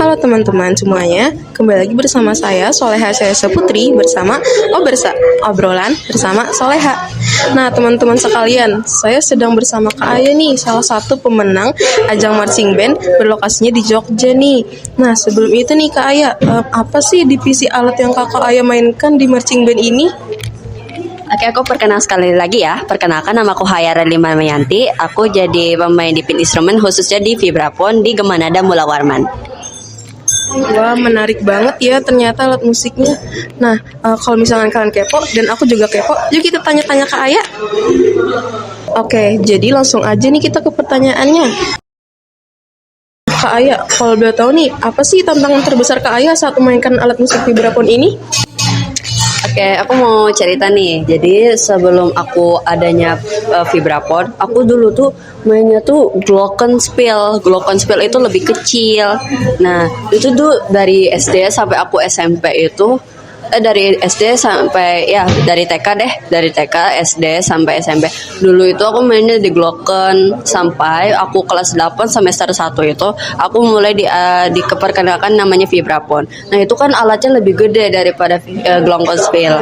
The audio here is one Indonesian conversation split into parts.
Halo teman-teman semuanya, kembali lagi bersama saya Soleha Sesa Putri bersama obrolan bersama Soleha. Nah teman-teman sekalian, saya sedang bersama Kak Aya nih, salah satu pemenang ajang marching band berlokasinya di Jogja nih. Nah sebelum itu nih Kak Aya, apa sih divisi alat yang Kakak Aya mainkan di marching band ini? Oke, aku perkenalkan sekali lagi ya. Perkenalkan, nama aku Hayara Lima Mayanti. Aku jadi pemain di pin instrumen khususnya di vibrafon di Gemanada Mula Warman. Wah menarik banget ya ternyata alat musiknya. Nah kalau misalkan kalian kepo dan aku juga kepo, yuk kita tanya-tanya Kak Aya. Oke, jadi langsung aja nih kita ke pertanyaannya. Kak Aya, kalau boleh tahu nih, apa sih tantangan terbesar Kak Aya saat memainkan alat musik vibrafon ini? Oke, aku mau cerita nih. Jadi sebelum aku adanya vibrafon, aku dulu tuh mainnya tuh glockenspiel. Glockenspiel itu lebih kecil. Nah, itu tuh dari SD sampai aku SMP itu dari SD sampai dari TK deh, dari TK, SD sampai SMP. Dulu itu aku mainnya di Glocken sampai aku kelas 8 semester 1 itu aku mulai dikeperkenalkan namanya vibrafon. Nah, itu kan alatnya lebih gede daripada glockenspiel.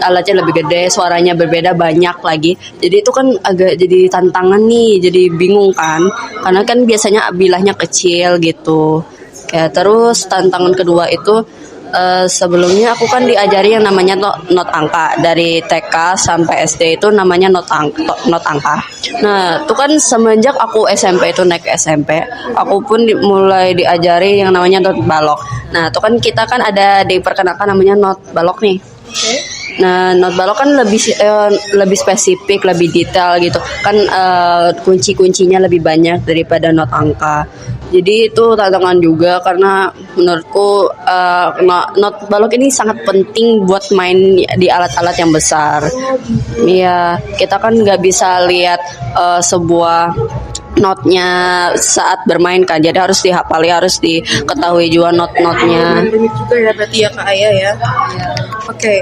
Alatnya lebih gede, suaranya berbeda banyak lagi. Jadi itu kan agak jadi tantangan nih, jadi bingung kan. Karena kan biasanya bilahnya kecil gitu. Kayak terus tantangan kedua itu sebelumnya aku kan diajari yang namanya not angka dari TK sampai SD itu namanya not angka. Nah, itu kan semenjak aku SMP itu naik ke SMP, aku pun mulai diajari yang namanya not balok. Nah, itu kan kita kan ada diperkenalkan namanya not balok nih. Nah, not balok kan lebih spesifik, lebih detail gitu. Kan kunci-kuncinya lebih banyak daripada not angka. Jadi itu tantangan juga karena menurutku not balok ini sangat penting buat main di alat-alat yang besar. Iya, kita kan nggak bisa lihat sebuah notnya saat bermain kan, jadi harus dihafali, harus diketahui juga not-notnya. Rumit juga ya berarti ya Kak Aya ya. Oke,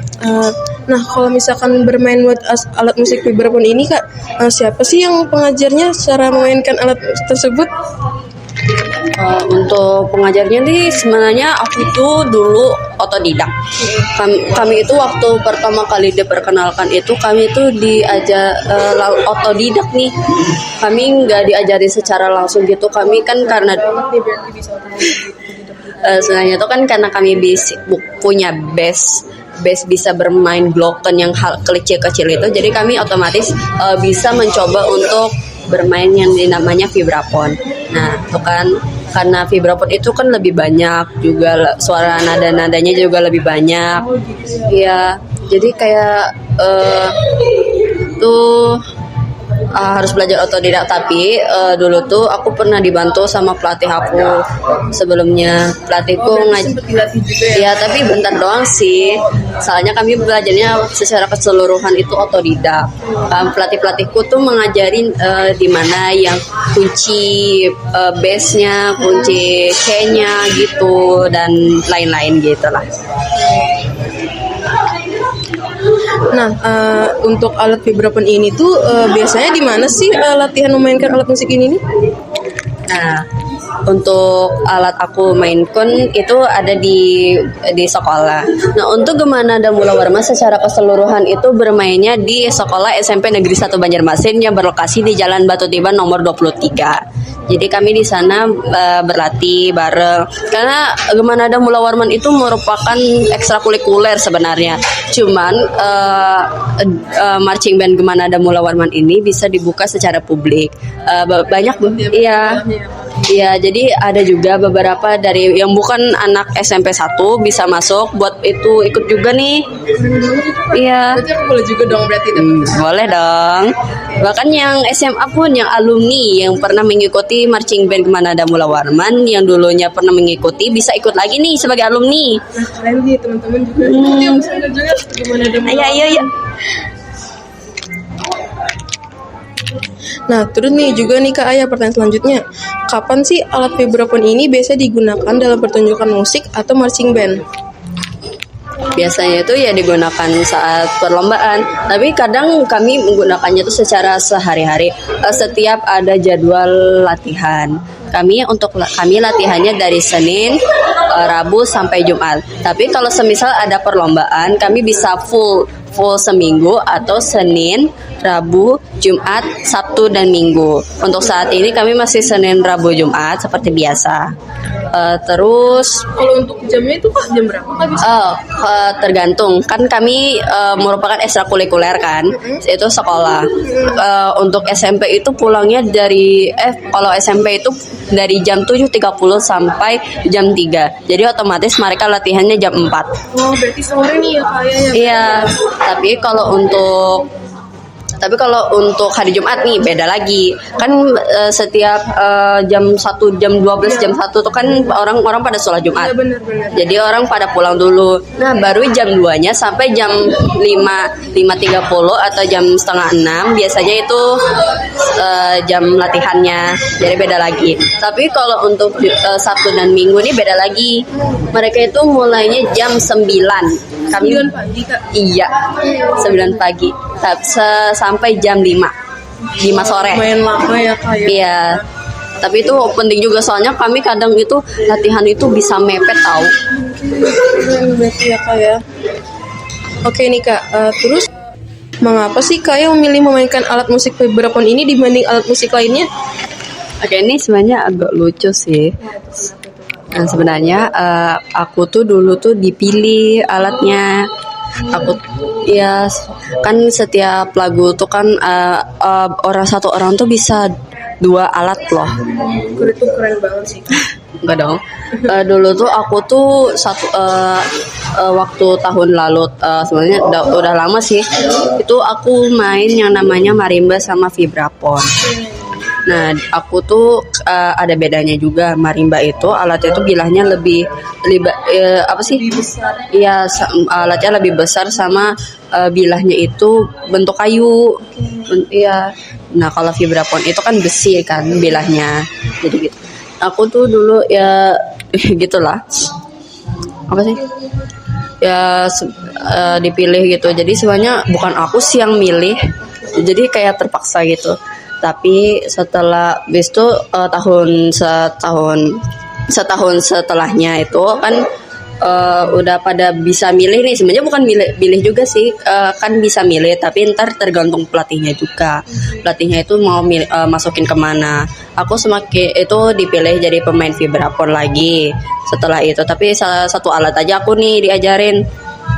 nah kalau misalkan bermain buat alat musik vibrafon ini Kak, siapa sih yang pengajarnya cara memainkan alat tersebut? Untuk pengajarnya nih sebenarnya aku itu dulu otodidak. Kami itu waktu pertama kali diperkenalkan itu kami itu diajar otodidak nih. Kami nggak diajari secara langsung gitu. Kami kan karena sebenarnya itu kan karena kami punya base bisa bermain glocken yang kecil-kecil itu, jadi kami otomatis bisa mencoba untuk bermain yang namanya vibrafon. Nah, itu kan karena vibrafon itu kan lebih banyak juga suara nada-nadanya juga lebih banyak. Iya, jadi kayak tuh harus belajar otodidak, tapi dulu tuh aku pernah dibantu sama pelatih aku sebelumnya. Pelatihku ya, tapi bentar doang sih. Soalnya kami belajarnya secara keseluruhan itu otodidak. Pelatihku tuh mengajarin di mana yang kunci bass-nya, kunci C-nya gitu dan lain-lain gitulah. Nah, untuk alat vibrafon ini tuh biasanya di mana sih latihan memainkan alat musik ini nih? Nah, untuk alat aku mainkan itu ada di sekolah. Nah, untuk Gemanada Mula Warman secara keseluruhan itu bermainnya di sekolah SMP Negeri 1 Banjarmasin yang berlokasi di Jalan Batu Tiban nomor 23. Jadi kami di sana berlatih bareng. Karena Gemanada Mula Warman itu merupakan ekstrakurikuler sebenarnya. Cuman marching band Gemanada Mula Warman ini bisa dibuka secara publik. Banyak Iya, jadi ada juga beberapa dari yang bukan anak SMP 1 bisa masuk buat itu ikut juga nih. Iya. Berarti aku boleh juga dong berarti. Boleh dong. Bahkan yang SMA pun, yang alumni yang pernah mengikuti marching band Gemanada Mula Warman yang dulunya pernah mengikuti bisa ikut lagi nih sebagai alumni. Nah, kalian nih teman-teman juga. Yuk, juga Gemanada Mula Warman. Ayo. Nah, terus nih juga nih Kak Aya, pertanyaan selanjutnya. Kapan sih alat vibrafon ini biasa digunakan dalam pertunjukan musik atau marching band? Biasanya itu ya digunakan saat perlombaan, tapi kadang kami menggunakannya itu secara sehari-hari. Setiap ada jadwal latihan kami latihannya dari Senin, Rabu sampai Jumat. Tapi kalau semisal ada perlombaan, kami bisa full seminggu atau Senin, Rabu, Jumat, Sabtu dan Minggu. Untuk saat ini kami masih Senin, Rabu, Jumat seperti biasa. Terus Kalau untuk jamnya itu Kak, jam berapa Kak bisa? tergantung kan kami merupakan ekstrakurikuler kan, itu sekolah. Untuk SMP itu pulangnya kalau SMP itu dari jam 7.30 sampai jam 3. Jadi otomatis mereka latihannya jam 4. Oh, berarti sore nih ya Kak ya? Iya, tapi kalau untuk hari Jumat nih beda lagi. Kan setiap jam 1, jam 12, jam 1 tuh kan orang-orang pada sholat Jumat. Iya benar-benar. Jadi orang pada pulang dulu. Nah, baru jam 2-nya sampai jam 5.30 atau jam setengah 6 biasanya itu jam latihannya. Jadi beda lagi. Tapi kalau untuk Sabtu dan Minggu nih beda lagi. Mereka itu mulainya jam 9. Kami 9 pagi Kak. Iya, 9 pagi sampai jam 5 sore. Lumayan lama ya Kak ya? Iya. Tapi itu penting juga soalnya kami kadang itu latihan itu bisa mepet tahu. Berarti ya Kak ya. Oke nih Kak, terus mengapa sih Kak yang memilih memainkan alat musik vibrafon ini dibanding alat musik lainnya? Oke, ini sebenarnya agak lucu sih. Nah, sebenarnya aku tuh dulu tuh dipilih alatnya. Aku ya kan setiap lagu tuh kan satu orang tuh bisa 2 alat loh. Itu keren banget sih. Enggak dong. Dulu tuh aku tuh waktu tahun lalu sebenarnya udah lama sih. Itu aku main yang namanya marimba sama vibrafon. Nah, aku tuh ada bedanya juga. Marimba itu alatnya tuh bilahnya lebih apa sih? Lebih besar. Iya, alatnya lebih besar sama bilahnya itu bentuk kayu. Iya. Nah, kalau vibrafon itu kan besi kan bilahnya. Jadi gitu. Aku tuh dulu ya gitulah. Apa sih? Ya dipilih gitu. Jadi sebenarnya bukan aku sih yang milih. Jadi kayak terpaksa gitu. Tapi setelah itu setahun setelahnya itu kan udah pada bisa milih nih. Sebenarnya bukan milih juga sih, kan bisa milih tapi ntar tergantung pelatihnya juga. Pelatihnya itu mau masukin kemana. Aku semakin itu dipilih jadi pemain vibrafon lagi setelah itu. Tapi satu alat aja aku nih diajarin.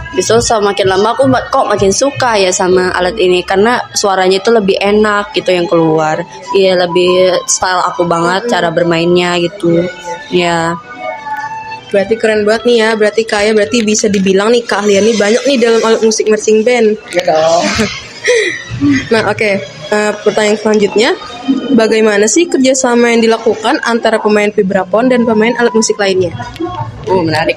Bisa semakin lama aku kok makin suka ya sama alat ini karena suaranya itu lebih enak gitu yang keluar. Iya, lebih style aku banget cara bermainnya gitu. Ya. Berarti keren banget nih ya. Berarti bisa dibilang nih keahliannya banyak nih dalam alat musik marching band. Ya dong. Nah, oke. Pertanyaan selanjutnya, bagaimana sih kerjasama yang dilakukan antara pemain vibrafon dan pemain alat musik lainnya? Menarik.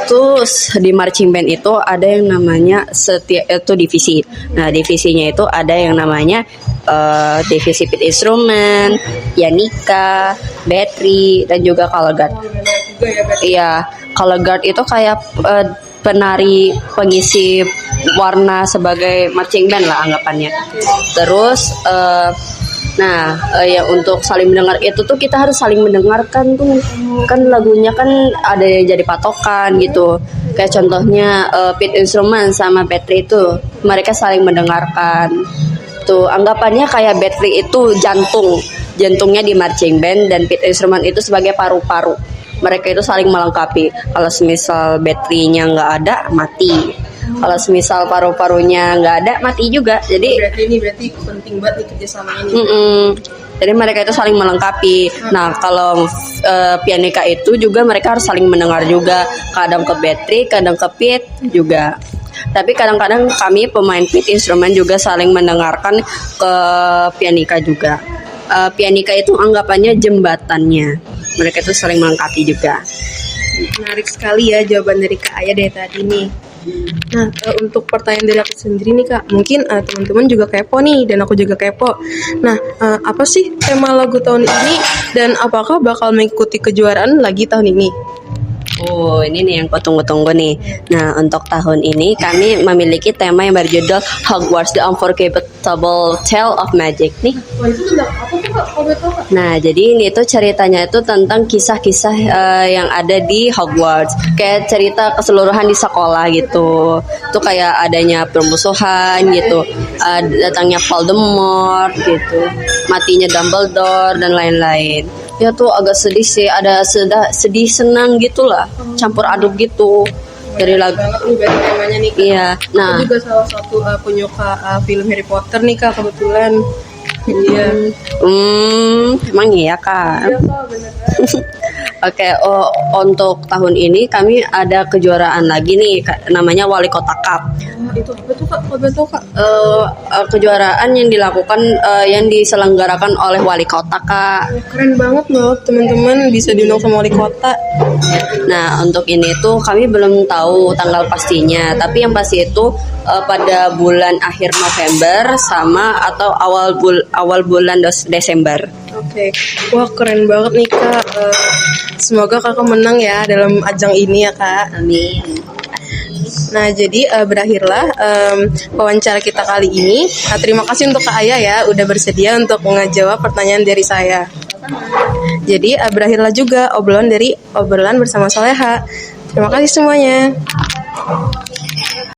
Terus di marching band itu ada yang namanya itu divisi. Nah, divisinya itu ada yang namanya divisi pit instrument, pianika, battery, dan juga color guard. Iya, color guard itu kayak penari pengisi warna sebagai marching band lah anggapannya. Terus ya untuk saling mendengar itu tuh kita harus saling mendengarkan tuh kan lagunya kan ada yang jadi patokan gitu. Kayak contohnya pit instrument sama battery itu mereka saling mendengarkan. Tuh anggapannya kayak battery itu jantungnya di marching band dan pit instrument itu sebagai paru-paru. Mereka itu saling melengkapi. Kalau semisal baterainya nggak ada, mati. Kalau semisal paru-parunya nggak ada, mati juga. Jadi berarti penting banget nih kerjasama ini. Jadi mereka itu saling melengkapi. Nah, kalau pianika itu juga mereka harus saling mendengar juga. Kadang ke battery, kadang ke pit juga. Tapi kadang-kadang kami pemain pit instrumen juga saling mendengarkan ke pianika juga. Pianika itu anggapannya jembatannya. Mereka itu saling melengkapi juga. Menarik sekali ya jawaban dari Kak Aya dari tadi nih. Nah, untuk pertanyaan dari aku sendiri nih Kak, mungkin teman-teman juga kepo nih dan aku juga kepo. Nah, apa sih tema lagu tahun ini dan apakah bakal mengikuti kejuaraan lagi tahun ini? Oh, ini nih yang aku tunggu-tunggu nih. Nah, untuk tahun ini kami memiliki tema yang berjudul Hogwarts The Unforgettable Tale of Magic nih. Wah, itu tentang apa tuh Kak? Kalau boleh tahu Kak? Nah, jadi ini tuh ceritanya itu tentang kisah-kisah yang ada di Hogwarts. Kayak cerita keseluruhan di sekolah gitu. Tuh kayak adanya permusuhan gitu. Datangnya Voldemort gitu. Matinya Dumbledore dan lain-lain. Ya tuh agak sedih sih, ada sedih senang gitulah, campur aduk gitu dari lagu. Banget nih berarti temanya nih Kak. Iya, nah, Aku juga salah satu penyuka film Harry Potter nih Kak kebetulan. Iya. emang iya kak. Iya Kak, bener. Oke, untuk tahun ini kami ada kejuaraan lagi nih, namanya Wali Kota Cup. Wah, itu apa tuh Kak? Kalau boleh tahu Kak? Kejuaraan yang dilakukan, yang diselenggarakan oleh Wali Kota kak. Keren banget loh teman-teman bisa diundang sama wali kota. Nah, untuk ini tuh kami belum tahu tanggal pastinya, tapi yang pasti itu pada bulan akhir November sama atau awal bulan Desember. Oke, wah keren banget nih Kak. Semoga Kakak menang ya dalam ajang ini ya Kak. Amin. Nah, jadi berakhirlah wawancara kita kali ini. Nah, terima kasih untuk Kak Aya ya udah bersedia untuk menjawab pertanyaan dari saya. Jadi berakhirlah juga obrolan bersama Soleha. Terima kasih semuanya.